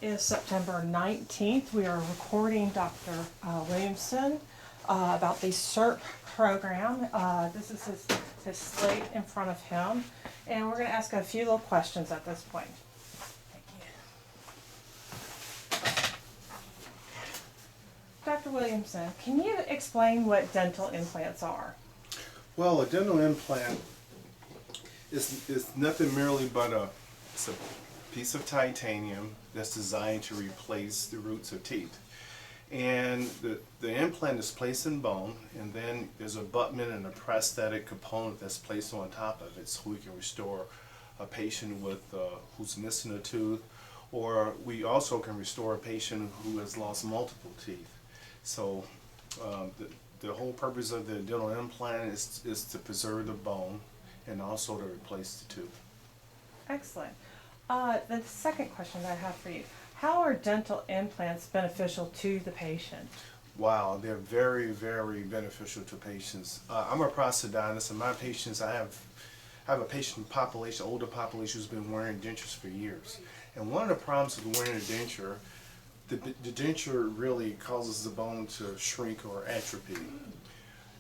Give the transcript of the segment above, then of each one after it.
is September 19th. We are recording Dr. Williamson about the CERT program. This is his slate in front of him, and we're going to ask a few little questions at this point. Thank you. Dr. Williamson, can you explain what dental implants are? Well, a dental implant is nothing merely but it's a piece of titanium that's designed to replace the roots of teeth. And the implant is placed in bone, and then there's a abutment and a prosthetic component that's placed on top of it, so we can restore a patient with who's missing a tooth, or we also can restore a patient who has lost multiple teeth. So the whole purpose of the dental implant is to preserve the bone and also to replace the tooth. Excellent. The second question that I have for you, how are dental implants beneficial to the patient? Wow, they're very, very beneficial to patients. I'm a prosthodontist, and my patients, I have a patient population, older population, who's been wearing dentures for years. And one of the problems with wearing a denture, the denture really causes the bone to shrink or atrophy.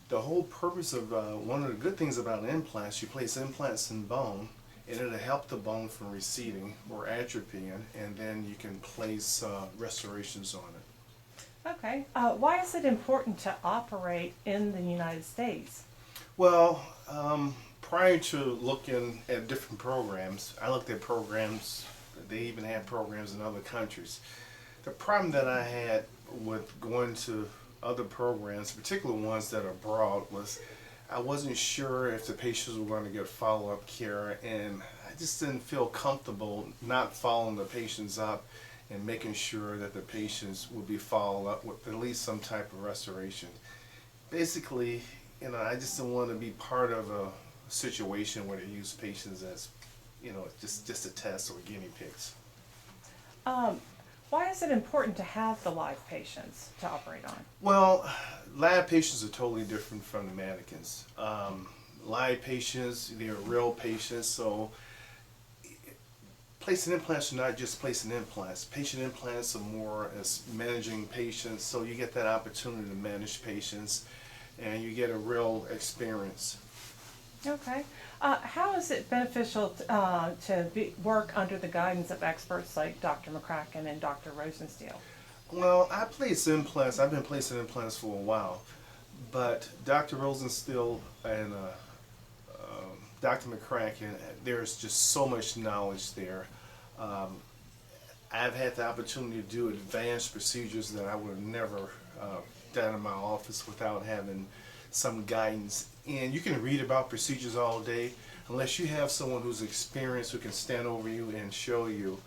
The whole purpose of one of the good things about implants, you place implants in bone, and it'll help the bone from receding or atrophying, and then you can place restorations on it. Okay. Why is it important to operate in the United States? Well, prior to looking at different programs, I looked at programs, they even had programs in other countries. The problem that I had with going to other programs, particularly ones that are abroad, was I wasn't sure if the patients were going to get follow-up care, and I just didn't feel comfortable not following the patients up and making sure that the patients would be followed up with at least some type of restoration. Basically, I just didn't want to be part of a situation where they use patients as, just a test or guinea pigs. Why is it important to have the live patients to operate on? Well, live patients are totally different from the mannequins. Live patients, they're real patients, so placing implants are not just placing implants. Patient implants are more as managing patients, so you get that opportunity to manage patients and you get a real experience. Okay. How is it beneficial to work under the guidance of experts like Dr. McCracken and Dr. Rosensteel? Well, I place implants. I've been placing implants for a while, but Dr. Rosensteel and Dr. McCracken, there's just so much knowledge there. I've had the opportunity to do advanced procedures that I would have never done in my office without having some guidance. And you can read about procedures all day, unless you have someone who's experienced who can stand over you and show you.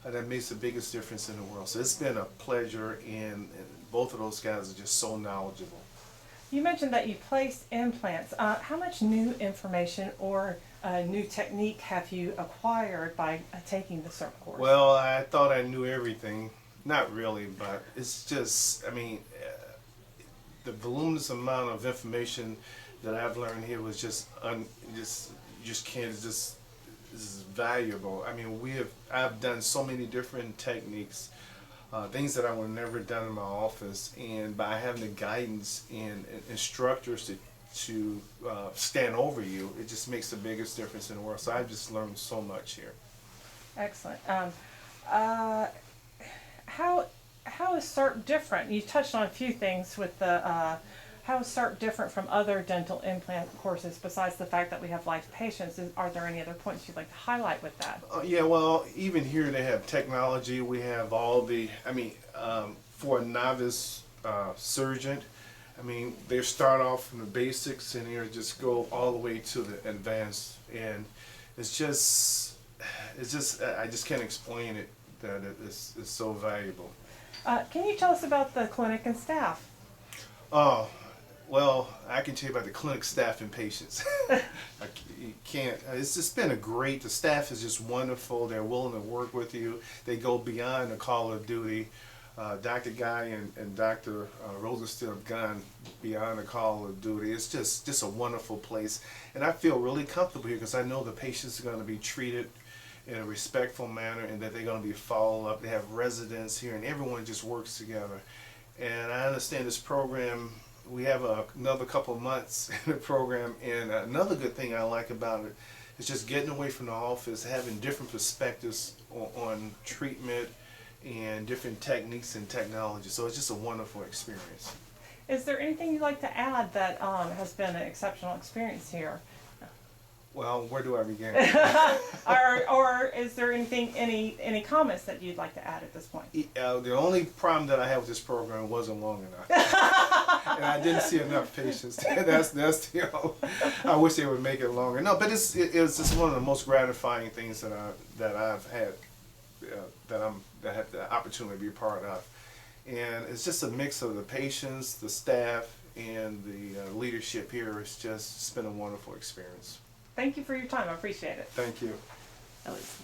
That makes the biggest difference in the world. So it's been a pleasure, and both of those guys are just so knowledgeable. You mentioned that you placed implants. How much new information or new technique have you acquired by taking the CERT course? Well, I thought I knew everything. Not really, but it's just, the voluminous amount of information that I've learned here was just this is valuable. I've done so many different techniques, things that I would have never done in my office, and by having the guidance and instructors to stand over you, it just makes the biggest difference in the world. So I've just learned so much here. Excellent. How is CERT different? You touched on a few things with the how is CERT different from other dental implant courses besides the fact that we have live patients? Are there any other points you'd like to highlight with that? Yeah, well, even here they have technology. We have all the, for a novice surgeon, they start off from the basics and they just go all the way to the advanced. And it's just I just can't explain it, that it's so valuable. Can you tell us about the clinic and staff? Oh, well, I can tell you about the clinic staff and patients. You can't, it's just been the staff is just wonderful. They're willing to work with you. They go beyond the call of duty. Dr. Guy and Dr. Rosensteel have gone beyond the call of duty. It's just a wonderful place. And I feel really comfortable here because I know the patients are going to be treated in a respectful manner, and that they're going to be followed up. They have residents here, and everyone just works together. And I understand this program, we have another couple of months in the program, and another good thing I like about it is just getting away from the office, having different perspectives on treatment and different techniques and technology. So it's just a wonderful experience. Is there anything you'd like to add that has been an exceptional experience here? Well, where do I begin? Or is there any comments that you'd like to add at this point? The only problem that I have with this program wasn't long enough, and I didn't see enough patients. That's I wish they would make it longer. No, but it's just one of the most gratifying things that I've had, that I had the opportunity to be a part of, and it's just a mix of the patients, the staff, and the leadership here. It's been a wonderful experience. Thank you for your time. I appreciate it. Thank you. Elise.